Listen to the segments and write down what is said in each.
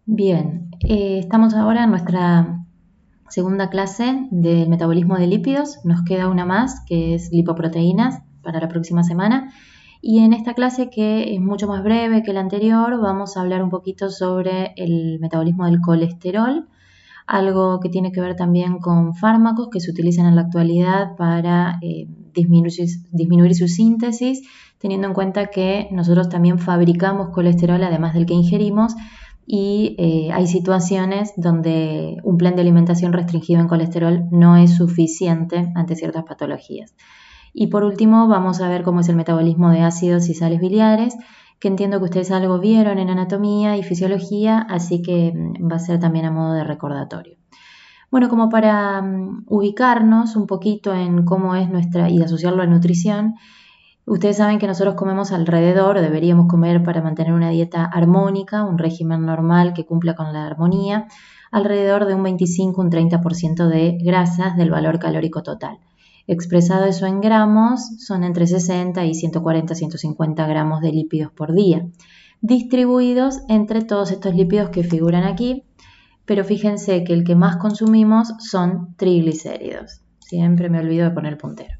Bien, estamos ahora en nuestra segunda clase de metabolismo de lípidos. Nos queda una más, que es lipoproteínas, para la próxima semana. Y en esta clase, que es mucho más breve que la anterior, vamos a hablar un poquito sobre el metabolismo del colesterol, algo que tiene que ver también con fármacos que se utilizan en la actualidad para disminuir su síntesis, teniendo en cuenta que nosotros también fabricamos colesterol además del que ingerimos y hay situaciones donde un plan de alimentación restringido en colesterol no es suficiente ante ciertas patologías. Y por último vamos a ver cómo es el metabolismo de ácidos y sales biliares, que entiendo que ustedes algo vieron en anatomía y fisiología, así que va a ser también a modo de recordatorio. Bueno, como para ubicarnos un poquito en cómo es nuestra y asociarlo a nutrición, ustedes saben que nosotros comemos alrededor, o deberíamos comer para mantener una dieta armónica, un régimen normal que cumpla con la armonía, alrededor de un 25, un 30% de grasas del valor calórico total. Expresado eso en gramos, son entre 60 y 140, 150 gramos de lípidos por día, distribuidos entre todos estos lípidos que figuran aquí, pero fíjense que el que más consumimos son triglicéridos. Siempre me olvido de poner el puntero.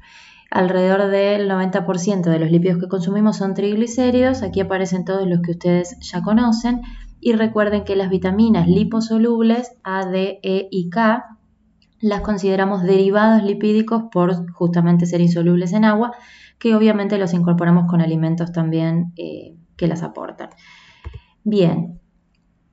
Alrededor del 90% de los lípidos que consumimos son triglicéridos. Aquí aparecen todos los que ustedes ya conocen. Y recuerden que las vitaminas liposolubles A, D, E y K las consideramos derivados lipídicos por justamente ser insolubles en agua, que obviamente los incorporamos con alimentos también que las aportan. Bien,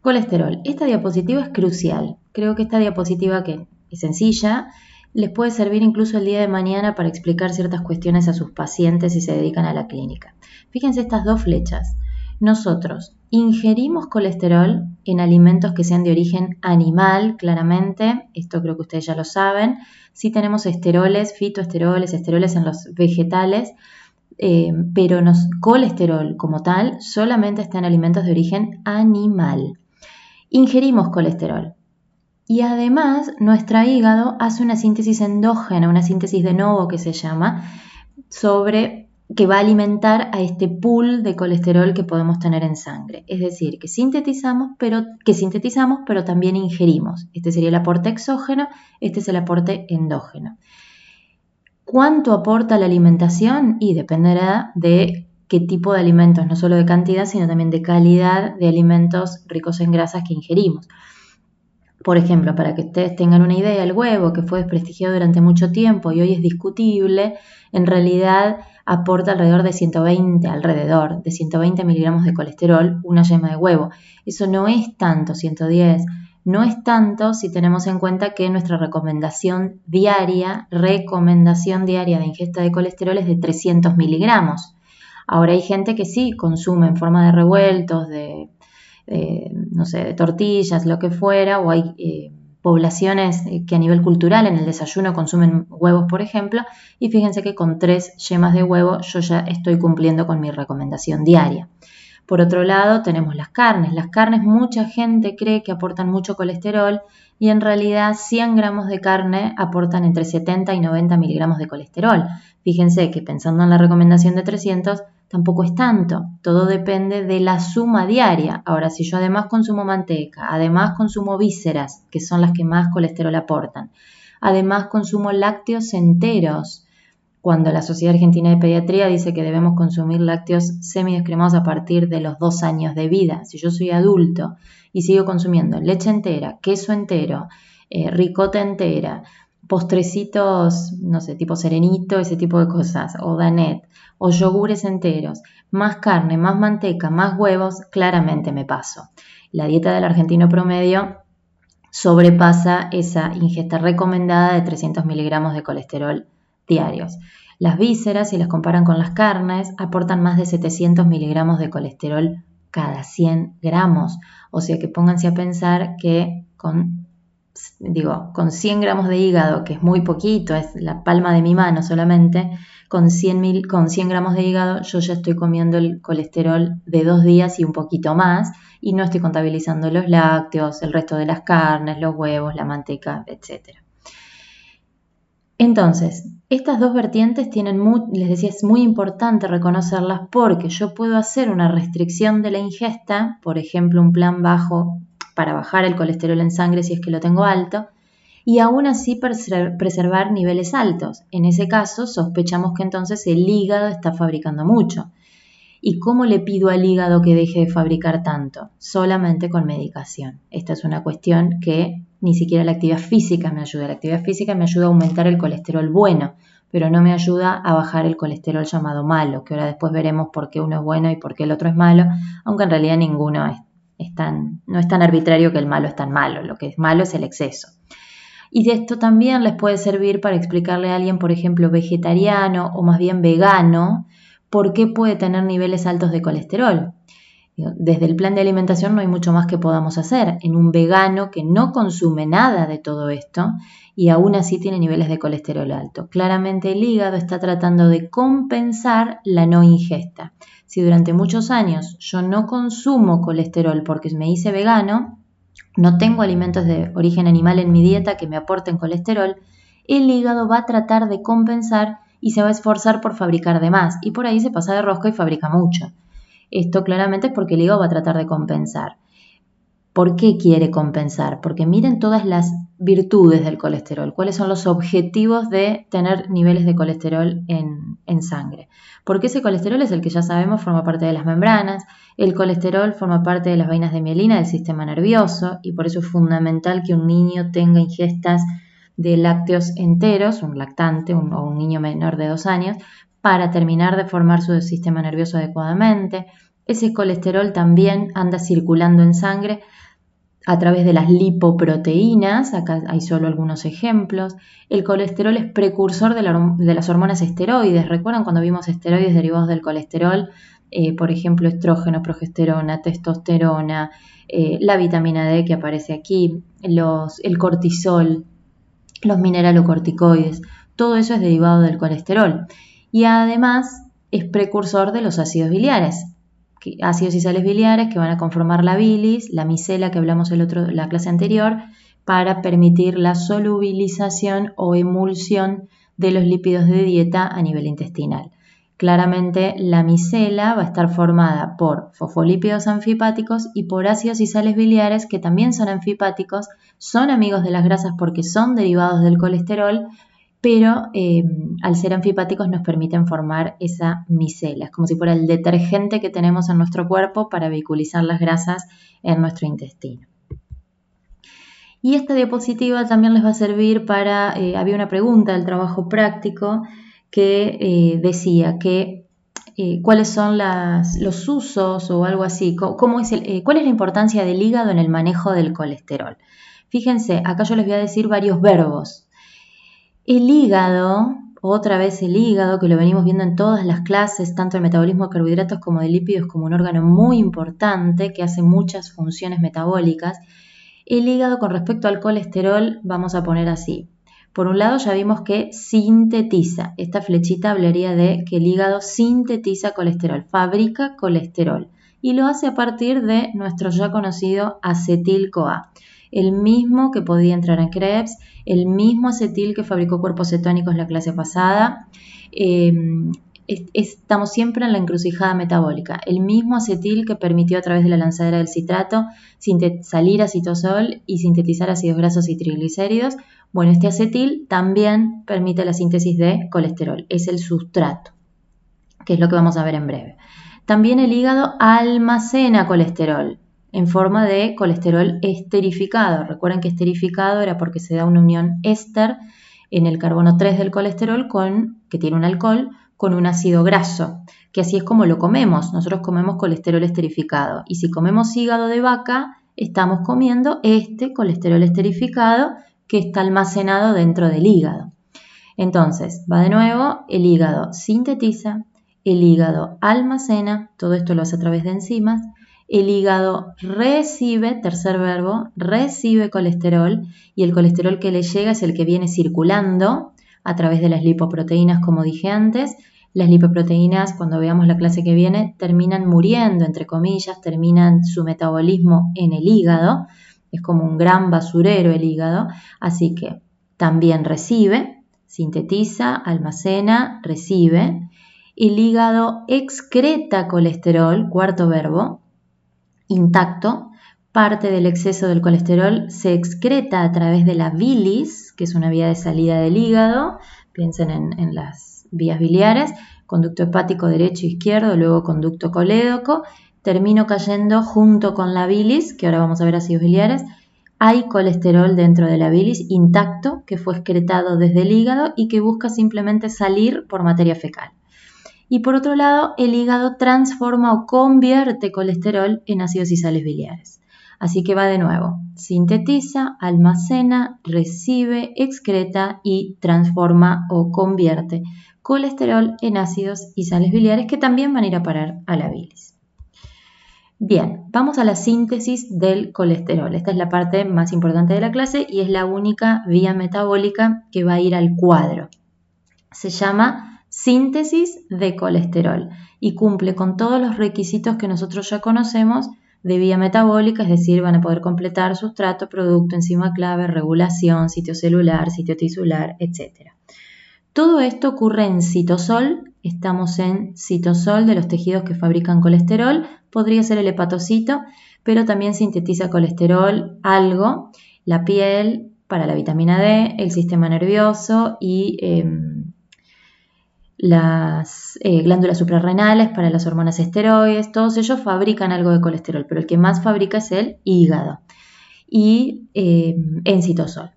colesterol. Esta diapositiva es crucial. Creo que esta diapositiva, que es sencilla, les puede servir incluso el día de mañana para explicar ciertas cuestiones a sus pacientes si se dedican a la clínica. Fíjense estas dos flechas. Nosotros ingerimos colesterol en alimentos que sean de origen animal, claramente, esto creo que ustedes ya lo saben. Sí tenemos esteroles, fitoesteroles, esteroles en los vegetales, pero colesterol como tal solamente está en alimentos de origen animal. Ingerimos colesterol. Y además, nuestro hígado hace una síntesis endógena, una síntesis de novo que se llama, que va a alimentar a este pool de colesterol que podemos tener en sangre. Es decir, que sintetizamos, pero también ingerimos. Este sería el aporte exógeno, este es el aporte endógeno. ¿Cuánto aporta la alimentación? Y dependerá de qué tipo de alimentos, no solo de cantidad, sino también de calidad de alimentos ricos en grasas que ingerimos. Por ejemplo, para que ustedes tengan una idea, el huevo, que fue desprestigiado durante mucho tiempo y hoy es discutible, en realidad aporta alrededor de 120 miligramos de colesterol una yema de huevo. Eso no es tanto, 110. No es tanto si tenemos en cuenta que nuestra recomendación diaria de ingesta de colesterol es de 300 miligramos. Ahora hay gente que sí consume en forma de revueltos, de tortillas, lo que fuera, o hay poblaciones que a nivel cultural en el desayuno consumen huevos, por ejemplo, y fíjense que con 3 yemas de huevo yo ya estoy cumpliendo con mi recomendación diaria. Por otro lado, tenemos las carnes. Las carnes, mucha gente cree que aportan mucho colesterol y en realidad 100 gramos de carne aportan entre 70 y 90 miligramos de colesterol. Fíjense que pensando en la recomendación de 300, tampoco es tanto. Todo depende de la suma diaria. Ahora, si yo además consumo manteca, además consumo vísceras, que son las que más colesterol aportan, además consumo lácteos enteros, cuando la Sociedad Argentina de Pediatría dice que debemos consumir lácteos semidescremados a partir de los 2 años de vida. Si yo soy adulto y sigo consumiendo leche entera, queso entero, ricota entera, postrecitos, tipo serenito, ese tipo de cosas, o danet, o yogures enteros, más carne, más manteca, más huevos, claramente me paso. La dieta del argentino promedio sobrepasa esa ingesta recomendada de 300 miligramos de colesterol diarios. Las vísceras, si las comparan con las carnes, aportan más de 700 miligramos de colesterol cada 100 gramos. O sea que pónganse a pensar que con 100 gramos de hígado, que es muy poquito, es la palma de mi mano solamente, con 100 gramos de hígado yo ya estoy comiendo el colesterol de 2 días y un poquito más, y no estoy contabilizando los lácteos, el resto de las carnes, los huevos, la manteca, etc. Entonces, estas dos vertientes les decía, es muy importante reconocerlas porque yo puedo hacer una restricción de la ingesta, por ejemplo, un plan bajo para bajar el colesterol en sangre si es que lo tengo alto, y aún así preservar niveles altos. En ese caso, sospechamos que entonces el hígado está fabricando mucho. ¿Y cómo le pido al hígado que deje de fabricar tanto? Solamente con medicación. Esta es una cuestión que ni siquiera la actividad física me ayuda. La actividad física me ayuda a aumentar el colesterol bueno, pero no me ayuda a bajar el colesterol llamado malo, que ahora después veremos por qué uno es bueno y por qué el otro es malo, aunque en realidad ninguno no es tan arbitrario que el malo es tan malo. Lo que es malo es el exceso. Y de esto también les puede servir para explicarle a alguien, por ejemplo, vegetariano o más bien vegano, por qué puede tener niveles altos de colesterol. Desde el plan de alimentación no hay mucho más que podamos hacer. En un vegano que no consume nada de todo esto y aún así tiene niveles de colesterol alto. Claramente el hígado está tratando de compensar la no ingesta. Si durante muchos años yo no consumo colesterol porque me hice vegano, no tengo alimentos de origen animal en mi dieta que me aporten colesterol, el hígado va a tratar de compensar y se va a esforzar por fabricar de más, y por ahí se pasa de rosca y fabrica mucho. Esto claramente es porque el hígado va a tratar de compensar. ¿Por qué quiere compensar? Porque miren todas las virtudes del colesterol, cuáles son los objetivos de tener niveles de colesterol en sangre. Porque ese colesterol es el que ya sabemos forma parte de las membranas, el colesterol forma parte de las vainas de mielina del sistema nervioso y por eso es fundamental que un niño tenga ingestas de lácteos enteros, un lactante o un niño menor de 2 años, para terminar de formar su sistema nervioso adecuadamente. Ese colesterol también anda circulando en sangre a través de las lipoproteínas, acá hay solo algunos ejemplos. El colesterol es precursor de las hormonas esteroides. ¿Recuerdan cuando vimos esteroides derivados del colesterol? Por ejemplo, estrógeno, progesterona, testosterona, la vitamina D que aparece aquí, el cortisol, los mineralocorticoides. Todo eso es derivado del colesterol. Y además es precursor de los ácidos biliares. Ácidos y sales biliares que van a conformar la bilis, la micela que hablamos la clase anterior, para permitir la solubilización o emulsión de los lípidos de dieta a nivel intestinal. Claramente la micela va a estar formada por fosfolípidos anfipáticos y por ácidos y sales biliares que también son anfipáticos, son amigos de las grasas porque son derivados del colesterol, pero al ser anfipáticos nos permiten formar esa micela. Es como si fuera el detergente que tenemos en nuestro cuerpo para vehiculizar las grasas en nuestro intestino. Y esta diapositiva también les va a servir para, había una pregunta del trabajo práctico que decía que cuáles son los usos o algo así, cuál es la importancia del hígado en el manejo del colesterol. Fíjense, acá yo les voy a decir varios verbos. El hígado, otra vez el hígado, que lo venimos viendo en todas las clases, tanto el metabolismo de carbohidratos como de lípidos, como un órgano muy importante que hace muchas funciones metabólicas. El hígado con respecto al colesterol vamos a poner así. Por un lado ya vimos que sintetiza. Esta flechita hablaría de que el hígado sintetiza colesterol, fabrica colesterol y lo hace a partir de nuestro ya conocido acetil-CoA. El mismo que podía entrar en Krebs, el mismo acetil que fabricó cuerpos cetónicos la clase pasada. Estamos siempre en la encrucijada metabólica. El mismo acetil que permitió a través de la lanzadera del citrato salir a citosol y sintetizar ácidos grasos y triglicéridos. Bueno, este acetil también permite la síntesis de colesterol. Es el sustrato, que es lo que vamos a ver en breve. También el hígado almacena colesterol en forma de colesterol esterificado. Recuerden que esterificado era porque se da una unión éster en el carbono 3 del colesterol que tiene un alcohol con un ácido graso, que así es como lo comemos. Nosotros comemos colesterol esterificado y si comemos hígado de vaca, estamos comiendo este colesterol esterificado que está almacenado dentro del hígado. Entonces, va de nuevo, el hígado sintetiza, el hígado almacena, todo esto lo hace a través de enzimas. El hígado recibe, tercer verbo, recibe colesterol y el colesterol que le llega es el que viene circulando a través de las lipoproteínas, como dije antes. Las lipoproteínas, cuando veamos la clase que viene, terminan muriendo, entre comillas, terminan su metabolismo en el hígado. Es como un gran basurero el hígado, así que también recibe, sintetiza, almacena, recibe. El hígado excreta colesterol, cuarto verbo, intacto, parte del exceso del colesterol se excreta a través de la bilis, que es una vía de salida del hígado. Piensen en las vías biliares, conducto hepático derecho e izquierdo, luego conducto colédoco. Termino cayendo junto con la bilis, que ahora vamos a ver ácidos biliares. Hay colesterol dentro de la bilis intacto que fue excretado desde el hígado y que busca simplemente salir por materia fecal. Y por otro lado, el hígado transforma o convierte colesterol en ácidos y sales biliares. Así que va de nuevo, sintetiza, almacena, recibe, excreta y transforma o convierte colesterol en ácidos y sales biliares que también van a ir a parar a la bilis. Bien, vamos a la síntesis del colesterol. Esta es la parte más importante de la clase y es la única vía metabólica que va a ir al cuadro. Se llama síntesis de colesterol y cumple con todos los requisitos que nosotros ya conocemos de vía metabólica, es decir, van a poder completar sustrato, producto, enzima clave, regulación, sitio celular, sitio tisular, etc. Todo esto ocurre en citosol. Estamos en citosol de los tejidos que fabrican colesterol. Podría ser el hepatocito, pero también sintetiza colesterol algo, la piel para la vitamina D, el sistema nervioso y las glándulas suprarrenales para las hormonas esteroides. Todos ellos fabrican algo de colesterol, pero el que más fabrica es el hígado y en citosol.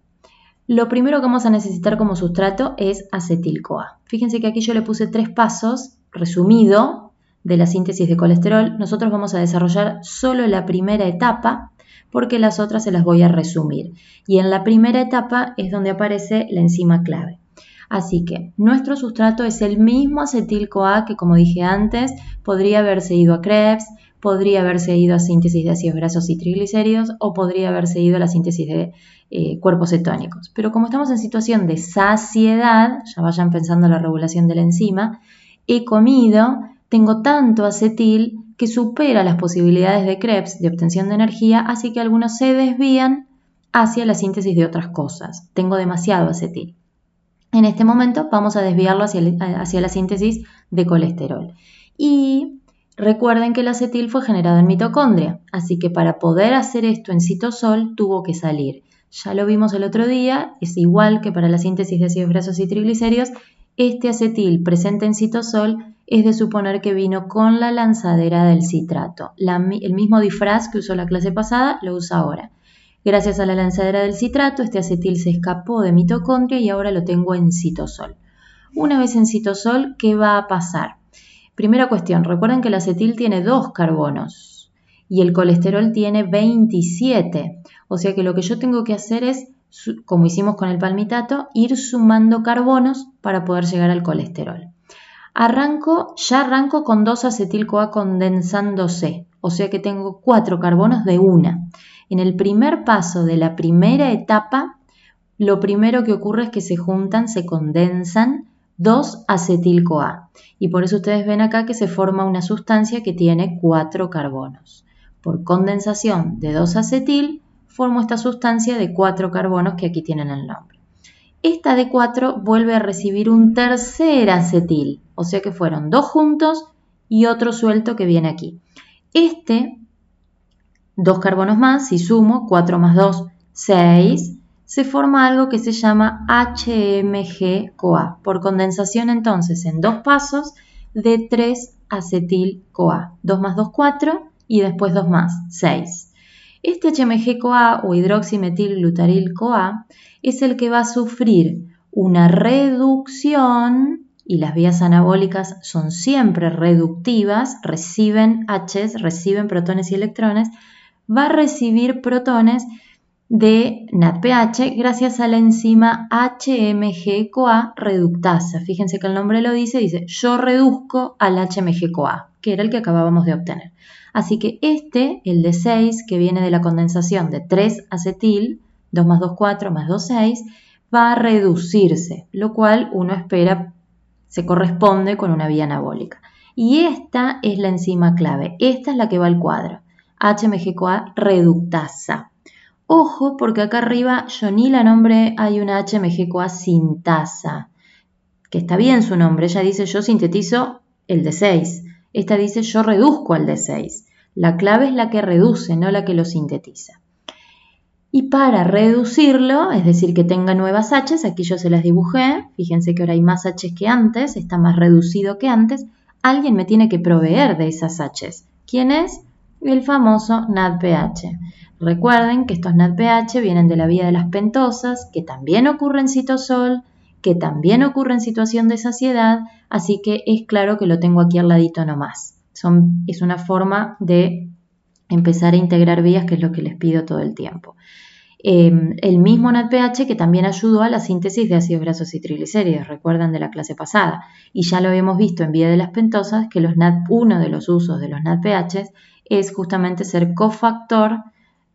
Lo primero que vamos a necesitar como sustrato es acetil-CoA. Fíjense que aquí yo le puse 3 pasos resumido de la síntesis de colesterol. Nosotros vamos a desarrollar solo la primera etapa porque las otras se las voy a resumir. Y en la primera etapa es donde aparece la enzima clave. Así que nuestro sustrato es el mismo acetil-CoA que, como dije antes, podría haberse ido a Krebs, podría haberse ido a síntesis de ácidos grasos y triglicéridos o podría haberse ido a la síntesis de cuerpos cetónicos. Pero como estamos en situación de saciedad, ya vayan pensando en la regulación de la enzima, he comido, tengo tanto acetil que supera las posibilidades de Krebs de obtención de energía, así que algunos se desvían hacia la síntesis de otras cosas. Tengo demasiado acetil. En este momento vamos a desviarlo hacia la síntesis de colesterol. Y recuerden que el acetil fue generado en mitocondria, así que para poder hacer esto en citosol tuvo que salir. Ya lo vimos el otro día, es igual que para la síntesis de ácidos grasos y triglicéridos. Este acetil presente en citosol es de suponer que vino con la lanzadera del citrato. El mismo disfraz que usó la clase pasada lo usa ahora. Gracias a la lanzadera del citrato, este acetil se escapó de mitocondria y ahora lo tengo en citosol. Una vez en citosol, ¿qué va a pasar? Primera cuestión, recuerden que el acetil tiene 2 carbonos y el colesterol tiene 27. O sea que lo que yo tengo que hacer es, como hicimos con el palmitato, ir sumando carbonos para poder llegar al colesterol. Ya arranco con 2 acetil-CoA condensándose, o sea que tengo 4 carbonos de una. En el primer paso de la primera etapa, lo primero que ocurre es que se juntan, se condensan 2 acetil-CoA. Y por eso ustedes ven acá que se forma una sustancia que tiene 4 carbonos. Por condensación de 2 acetil, formo esta sustancia de 4 carbonos que aquí tienen el nombre. Esta de 4 vuelve a recibir un tercer acetil, o sea que fueron 2 juntos y otro suelto que viene aquí. 2 carbonos más, si sumo, 4 más 2, 6, se forma algo que se llama HMG-CoA, por condensación entonces en 2 pasos de 3 acetil-CoA. 2 más 2, 4 y después 2 más, 6. Este HMG-CoA o hidroximetilglutaril-CoA es el que va a sufrir una reducción, y las vías anabólicas son siempre reductivas, reciben H's, reciben protones y electrones, va a recibir protones de NADPH gracias a la enzima HMG-CoA reductasa. Fíjense que el nombre lo dice yo reduzco al HMG-CoA, que era el que acabábamos de obtener. Así que el de 6, que viene de la condensación de 3 acetil, 2 más 2, 4 más 2, 6, va a reducirse, lo cual uno espera se corresponde con una vía anabólica. Y esta es la enzima clave, esta es la que va al cuadro. HMG-CoA reductasa. Ojo, porque acá arriba yo ni la nombré, hay una HMG-CoA sintasa, que está bien su nombre, ella dice yo sintetizo el D6, esta dice yo reduzco al D6. La clave es la que reduce, no la que lo sintetiza. Y para reducirlo, es decir, que tenga nuevas H's, aquí yo se las dibujé, fíjense que ahora hay más H's que antes, está más reducido que antes, alguien me tiene que proveer de esas H's. ¿Quién es? El famoso NADPH. Recuerden que estos NADPH vienen de la vía de las pentosas, que también ocurre en citosol, que también ocurre en situación de saciedad, así que es claro que lo tengo aquí al ladito nomás. Es una forma de empezar a integrar vías, que es lo que les pido todo el tiempo. El mismo NADPH que también ayudó a la síntesis de ácidos grasos y triglicéridos, recuerdan de la clase pasada, y ya lo habíamos visto en vía de las pentosas que uno de los usos de los NADPH es justamente ser cofactor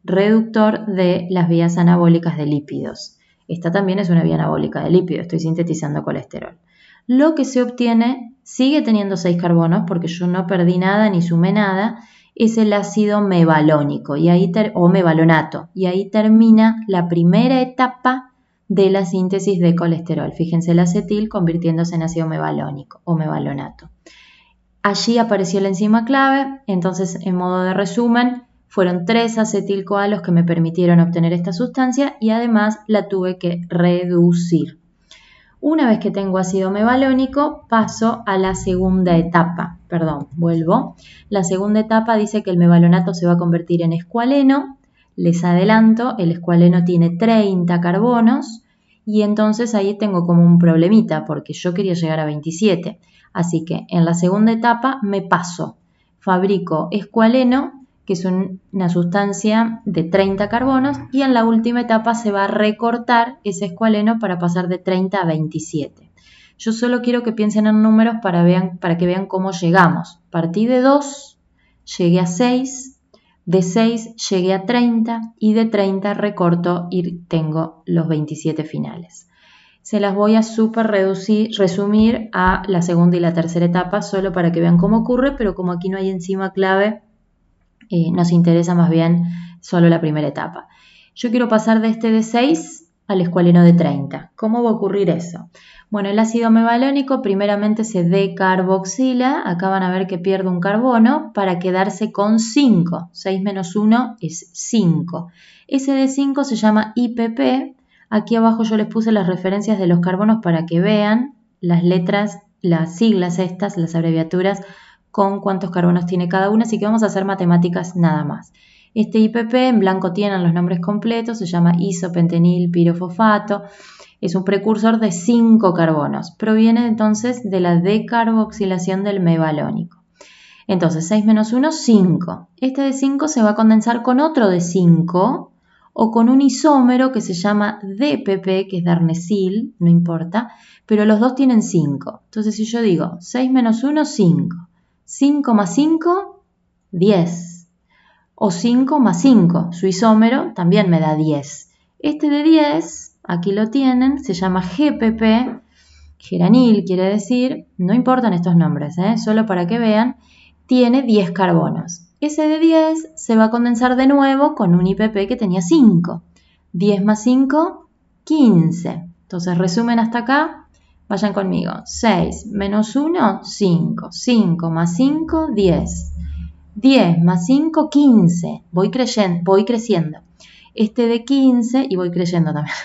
reductor de las vías anabólicas de lípidos. Esta también es una vía anabólica de lípidos, estoy sintetizando colesterol. Lo que se obtiene sigue teniendo 6 carbonos porque yo no perdí nada ni sumé nada, es el ácido mevalónico o mevalonato, y ahí termina la primera etapa de la síntesis de colesterol. Fíjense el acetil convirtiéndose en ácido mevalónico o mevalonato. Allí apareció la enzima clave, entonces en modo de resumen, fueron 3 acetil-CoA los que me permitieron obtener esta sustancia y además la tuve que reducir. Una vez que tengo ácido mevalónico, paso a la segunda etapa. Vuelvo. La segunda etapa dice que el mevalonato se va a convertir en escualeno. Les adelanto, el escualeno tiene 30 carbonos y entonces ahí tengo como un problemita porque yo quería llegar a 27. Así que en la segunda etapa me paso. Fabrico escualeno, que es una sustancia de 30 carbonos, y en la última etapa se va a recortar ese escualeno para pasar de 30 a 27. Yo solo quiero que piensen en números para que vean cómo llegamos. Partí de 2, llegué a 6, de 6 llegué a 30 y de 30 recorto y tengo los 27 finales. Se las voy a resumir a la segunda y la tercera etapa solo para que vean cómo ocurre, pero como aquí no hay enzima clave, nos interesa más bien solo la primera etapa. Yo quiero pasar de este de 6 al escualeno de 30. ¿Cómo va a ocurrir eso? Bueno, el ácido mevalónico primeramente se decarboxila, acá van a ver que pierde un carbono para quedarse con 5. 6 menos 1 es 5. Ese de 5 se llama IPP. Aquí abajo yo les puse las referencias de los carbonos para que vean las letras, las siglas estas, las abreviaturas, con cuántos carbonos tiene cada una, así que vamos a hacer matemáticas nada más. Este IPP en blanco tienen los nombres completos, se llama isopentenil pirofosfato, es un precursor de 5 carbonos, proviene entonces de la decarboxilación del mevalónico. Entonces 6 menos 1, 5. Este de 5 se va a condensar con otro de 5 o con un isómero que se llama DPP, que es de arnesil, no importa, pero los dos tienen 5. Entonces si yo digo 6 menos 1, 5. 5 más 5, 10. O 5 más 5, su isómero también me da 10. Este de 10, aquí lo tienen, se llama GPP, geranil quiere decir, no importan estos nombres, solo para que vean, tiene 10 carbonos. Ese de 10 se va a condensar de nuevo con un IPP que tenía 5. 10 más 5, 15. Entonces resumen hasta acá. Vayan conmigo. 6 menos 1, 5. 5 más 5, 10. 10 más 5, 15. Voy creciendo. Este de 15, y voy creyendo también.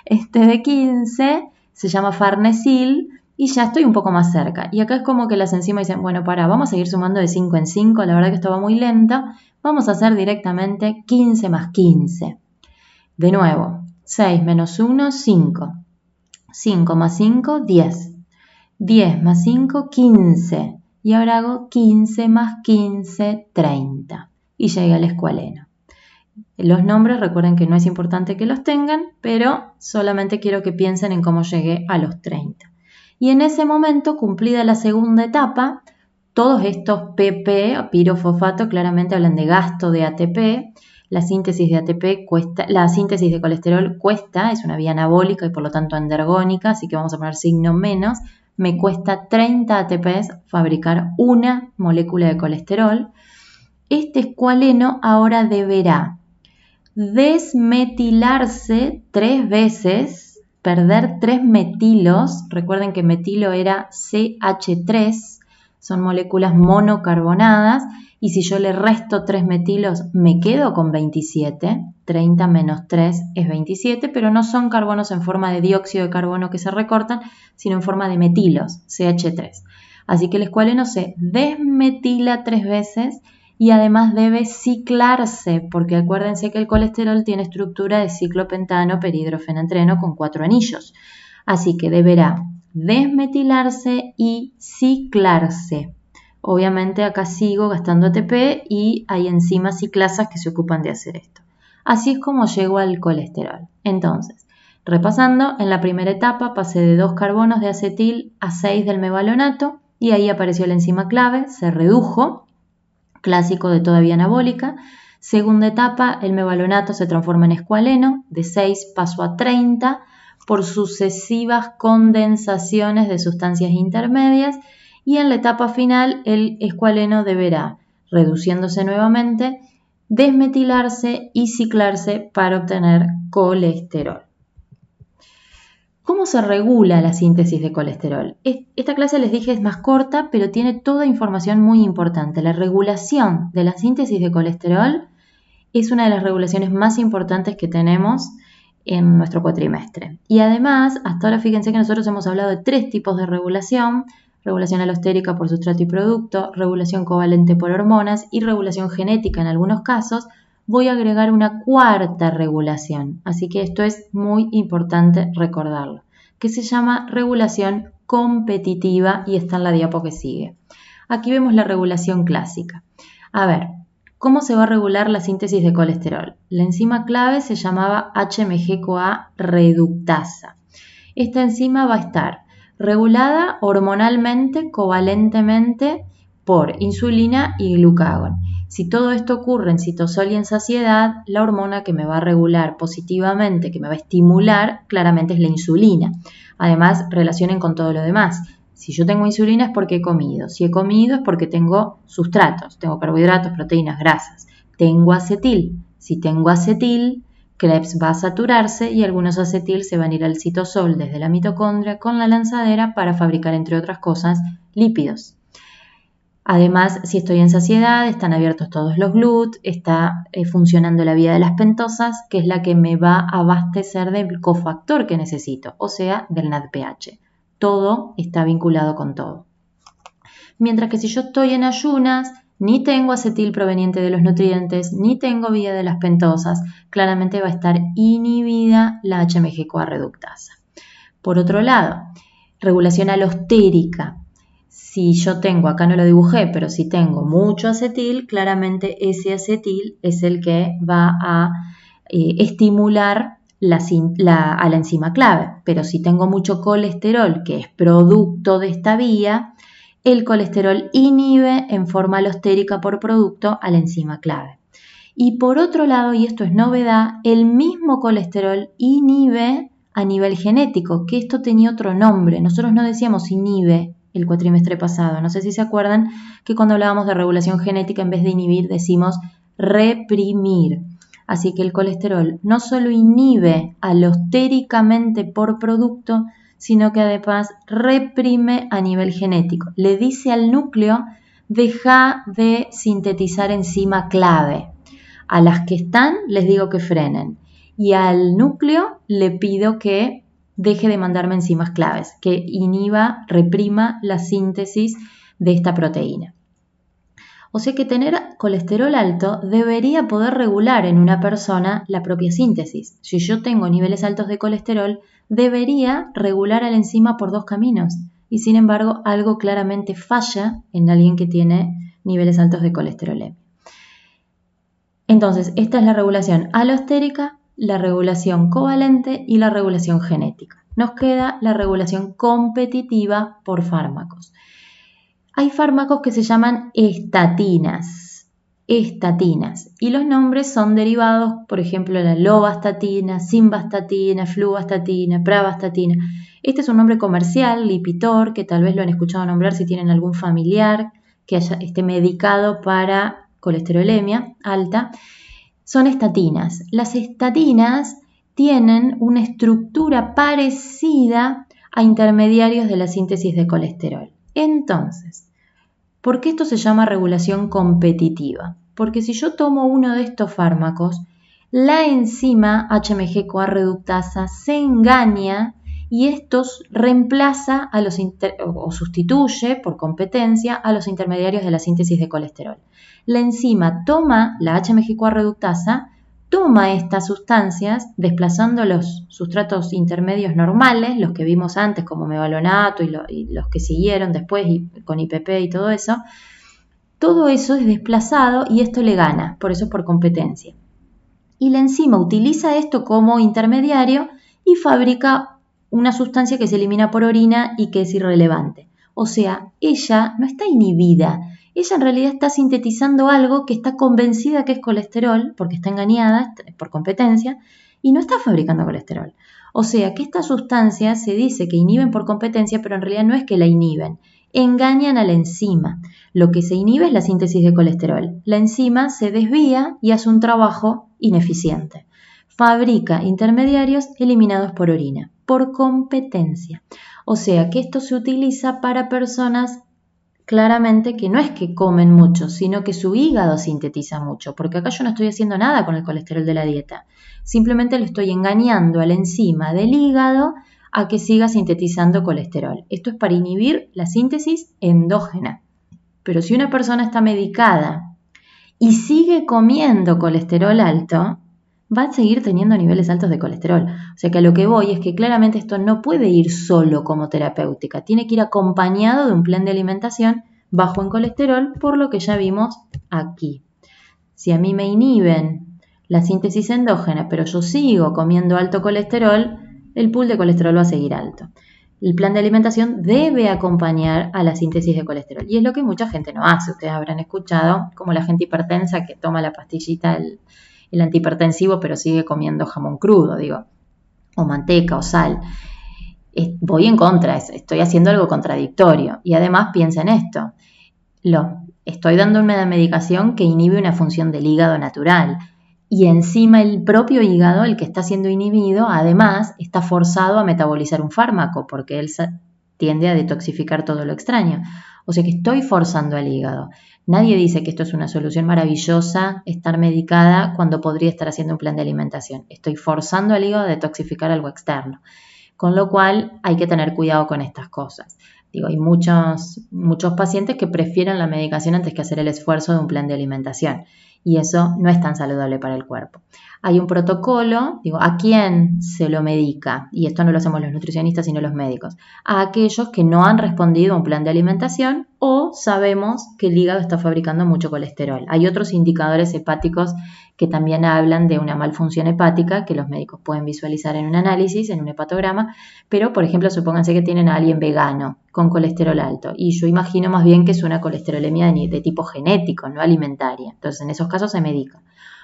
Este de 15 se llama farnesil y ya estoy un poco más cerca. Y acá es como que las enzimas dicen, bueno, vamos a seguir sumando de 5 en 5. La verdad que esto va muy lento. Vamos a hacer directamente 15 más 15. De nuevo, 6 menos 1, 5. 5 más 5, 10. 10 más 5, 15. Y ahora hago 15 más 15, 30. Y llegué al escualeno. Los nombres, recuerden que no es importante que los tengan, pero solamente quiero que piensen en cómo llegué a los 30. Y en ese momento, cumplida la segunda etapa, todos estos PP, pirofosfato, claramente hablan de gasto de ATP. La síntesis de ATP cuesta, la síntesis de colesterol cuesta, es una vía anabólica y por lo tanto endergónica, así que vamos a poner signo menos. Me cuesta 30 ATPs fabricar una molécula de colesterol. Este escualeno ahora deberá desmetilarse 3 veces, perder 3 metilos. Recuerden que metilo era CH3, son moléculas monocarbonadas, y si yo le resto 3 metilos me quedo con 27, 30 menos 3 es 27, pero no son carbonos en forma de dióxido de carbono que se recortan, sino en forma de metilos, CH3. Así que el escualeno se desmetila 3 veces y además debe ciclarse, porque acuérdense que el colesterol tiene estructura de ciclopentano perhidrofenantreno con 4 anillos. Así que deberá desmetilarse y ciclarse. Obviamente acá sigo gastando ATP y hay enzimas ciclasas que se ocupan de hacer esto. Así es como llego al colesterol. Entonces, repasando, en la primera etapa pasé de 2 carbonos de acetil a 6 del mevalonato y ahí apareció la enzima clave, se redujo, clásico de toda vía anabólica. Segunda etapa, el mevalonato se transforma en escualeno, de 6 pasó a 30 por sucesivas condensaciones de sustancias intermedias y en la etapa final el escualeno deberá, reduciéndose nuevamente, desmetilarse y ciclarse para obtener colesterol. ¿Cómo se regula la síntesis de colesterol? Esta clase les dije es más corta, pero tiene toda información muy importante. La regulación de la síntesis de colesterol es una de las regulaciones más importantes que tenemos en nuestro cuatrimestre. Y además, hasta ahora fíjense que nosotros hemos hablado de 3 tipos de regulación: regulación alostérica por sustrato y producto, regulación covalente por hormonas y regulación genética en algunos casos. Voy a agregar una 4ª regulación, así que esto es muy importante recordarlo, que se llama regulación competitiva y está en la diapo que sigue. Aquí vemos la regulación clásica. A ver, ¿cómo se va a regular la síntesis de colesterol? La enzima clave se llamaba HMG-CoA reductasa. Esta enzima va a estar regulada hormonalmente, covalentemente, por insulina y glucagón. Si todo esto ocurre en citosol y en saciedad, la hormona que me va a regular positivamente, que me va a estimular, claramente es la insulina. Además, relacionen con todo lo demás. Si yo tengo insulina es porque he comido. Si he comido es porque tengo sustratos. Tengo carbohidratos, proteínas, grasas. Tengo acetil. Si tengo acetil, Krebs va a saturarse y algunos acetil se van a ir al citosol desde la mitocondria con la lanzadera para fabricar, entre otras cosas, lípidos. Además, si estoy en saciedad, están abiertos todos los GLUT, está funcionando la vía de las pentosas, que es la que me va a abastecer del cofactor que necesito, o sea, del NADPH. Todo está vinculado con todo. Mientras que si yo estoy en ayunas, ni tengo acetil proveniente de los nutrientes, ni tengo vía de las pentosas, claramente va a estar inhibida la HMG-CoA reductasa. Por otro lado, regulación alostérica. Si yo tengo, acá no lo dibujé, pero si tengo mucho acetil, claramente ese acetil es el que va a estimular a la enzima clave. Pero si tengo mucho colesterol, que es producto de esta vía, el colesterol inhibe en forma alostérica por producto a la enzima clave. Y por otro lado, y esto es novedad, el mismo colesterol inhibe a nivel genético, que esto tenía otro nombre. Nosotros no decíamos inhibe el cuatrimestre pasado. No sé si se acuerdan que cuando hablábamos de regulación genética, en vez de inhibir, decimos reprimir. Así que el colesterol no solo inhibe alostéricamente por producto, sino que además reprime a nivel genético. Le dice al núcleo, deja de sintetizar enzima clave. A las que están les digo que frenen. Y al núcleo le pido que deje de mandarme enzimas claves, que inhiba, reprima la síntesis de esta proteína. O sea que tener colesterol alto debería poder regular en una persona la propia síntesis. Si yo tengo niveles altos de colesterol, debería regular a la enzima por 2 caminos. Y sin embargo, algo claramente falla en alguien que tiene niveles altos de colesterolemia. Entonces, esta es la regulación alostérica, la regulación covalente y la regulación genética. Nos queda la regulación competitiva por fármacos. Hay fármacos que se llaman estatinas, y los nombres son derivados, por ejemplo, la lovastatina, simvastatina, fluvastatina, pravastatina. Este es un nombre comercial, Lipitor, que tal vez lo han escuchado nombrar si tienen algún familiar que esté medicado para colesterolemia alta. Son estatinas. Las estatinas tienen una estructura parecida a intermediarios de la síntesis de colesterol. Entonces, ¿Por qué esto se llama regulación competitiva? Porque si yo tomo uno de estos fármacos, la enzima HMG-CoA reductasa se engaña y esto reemplaza o sustituye por competencia a los intermediarios de la síntesis de colesterol. La enzima toma la HMG-CoA reductasa, toma estas sustancias desplazando los sustratos intermedios normales, los que vimos antes como mevalonato y los que siguieron después con IPP y todo eso es desplazado y esto le gana, por eso es por competencia. Y la enzima utiliza esto como intermediario y fabrica una sustancia que se elimina por orina y que es irrelevante. O sea, ella no está inhibida, ella en realidad está sintetizando algo que está convencida que es colesterol, porque está engañada por competencia, y no está fabricando colesterol. O sea, que estas sustancias se dice que inhiben por competencia, pero en realidad no es que la inhiben, engañan a la enzima. Lo que se inhibe es la síntesis de colesterol. La enzima se desvía y hace un trabajo ineficiente. Fabrica intermediarios eliminados por orina, por competencia. O sea que esto se utiliza para personas claramente que no es que comen mucho, sino que su hígado sintetiza mucho, porque acá yo no estoy haciendo nada con el colesterol de la dieta. Simplemente lo estoy engañando a la enzima del hígado a que siga sintetizando colesterol. Esto es para inhibir la síntesis endógena. Pero si una persona está medicada y sigue comiendo colesterol alto, va a seguir teniendo niveles altos de colesterol. O sea que a lo que voy es que claramente esto no puede ir solo como terapéutica, tiene que ir acompañado de un plan de alimentación bajo en colesterol, por lo que ya vimos aquí. Si a mí me inhiben la síntesis endógena, pero yo sigo comiendo alto colesterol, el pool de colesterol va a seguir alto. El plan de alimentación debe acompañar a la síntesis de colesterol y es lo que mucha gente no hace. Ustedes habrán escuchado como la gente hipertensa que toma la pastillita, el antihipertensivo, pero sigue comiendo jamón crudo, o manteca o sal. Voy en contra, estoy haciendo algo contradictorio. Y además piensa en esto, estoy dando una medicación que inhibe una función del hígado natural. Y encima el propio hígado, el que está siendo inhibido, además está forzado a metabolizar un fármaco porque él tiende a detoxificar todo lo extraño. O sea que estoy forzando al hígado. Nadie dice que esto es una solución maravillosa, estar medicada cuando podría estar haciendo un plan de alimentación. Estoy forzando al hígado a detoxificar algo externo. Con lo cual hay que tener cuidado con estas cosas. Hay muchos pacientes que prefieren la medicación antes que hacer el esfuerzo de un plan de alimentación. Y eso no es tan saludable para el cuerpo. Hay un protocolo, ¿a quién se lo medica? Y esto no lo hacemos los nutricionistas, sino los médicos. A aquellos que no han respondido a un plan de alimentación o sabemos que el hígado está fabricando mucho colesterol. Hay otros indicadores hepáticos que también hablan de una malfunción hepática que los médicos pueden visualizar en un análisis, en un hepatograma, pero por ejemplo supónganse que tienen a alguien vegano con colesterol alto y yo imagino más bien que es una colesterolemia de tipo genético, no alimentaria. Entonces en esos casos se medica.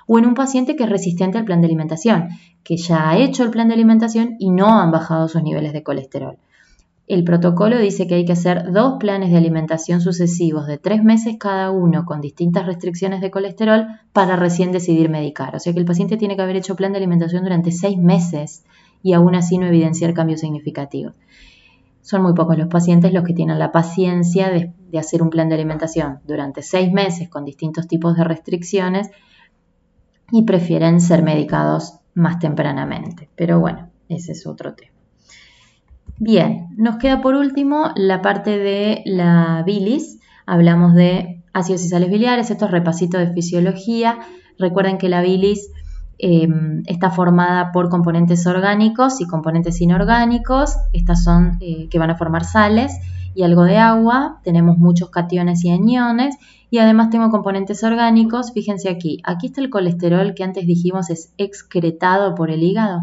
O en un paciente que es resistente al plan de alimentación, que ya ha hecho el plan de alimentación y no han bajado sus niveles de colesterol. El protocolo dice que hay que hacer 2 planes de alimentación sucesivos de 3 meses cada uno con distintas restricciones de colesterol para recién decidir medicar. O sea que el paciente tiene que haber hecho plan de alimentación durante 6 meses y aún así no evidenciar cambios significativos. Son muy pocos los pacientes los que tienen la paciencia de hacer un plan de alimentación durante 6 meses con distintos tipos de restricciones y prefieren ser medicados más tempranamente. Pero bueno, ese es otro tema. Bien, nos queda por último la parte de la bilis. Hablamos de ácidos y sales biliares, esto es repasito de fisiología. Recuerden que la bilis está formada por componentes orgánicos y componentes inorgánicos. Estas son que van a formar sales y algo de agua. Tenemos muchos cationes y aniones y además tengo componentes orgánicos. Fíjense aquí está el colesterol que antes dijimos es excretado por el hígado.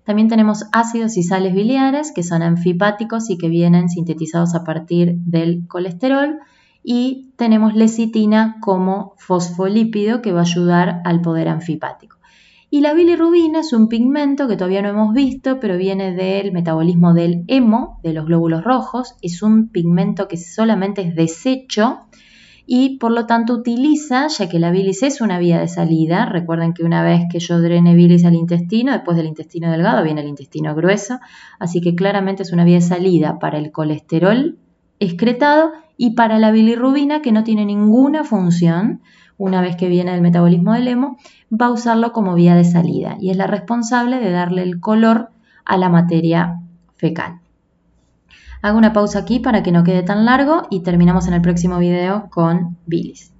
También tenemos ácidos y sales biliares que son anfipáticos y que vienen sintetizados a partir del colesterol y tenemos lecitina como fosfolípido que va a ayudar al poder anfipático. Y la bilirrubina es un pigmento que todavía no hemos visto, pero viene del metabolismo del hemo, de los glóbulos rojos. Es un pigmento que solamente es desecho y por lo tanto utiliza, ya que la bilis es una vía de salida, recuerden que una vez que yo drene bilis al intestino, después del intestino delgado viene el intestino grueso, así que claramente es una vía de salida para el colesterol excretado Y para la bilirrubina, que no tiene ninguna función, una vez que viene del metabolismo del hemo, va a usarlo como vía de salida y es la responsable de darle el color a la materia fecal. Hago una pausa aquí para que no quede tan largo y terminamos en el próximo video con bilis.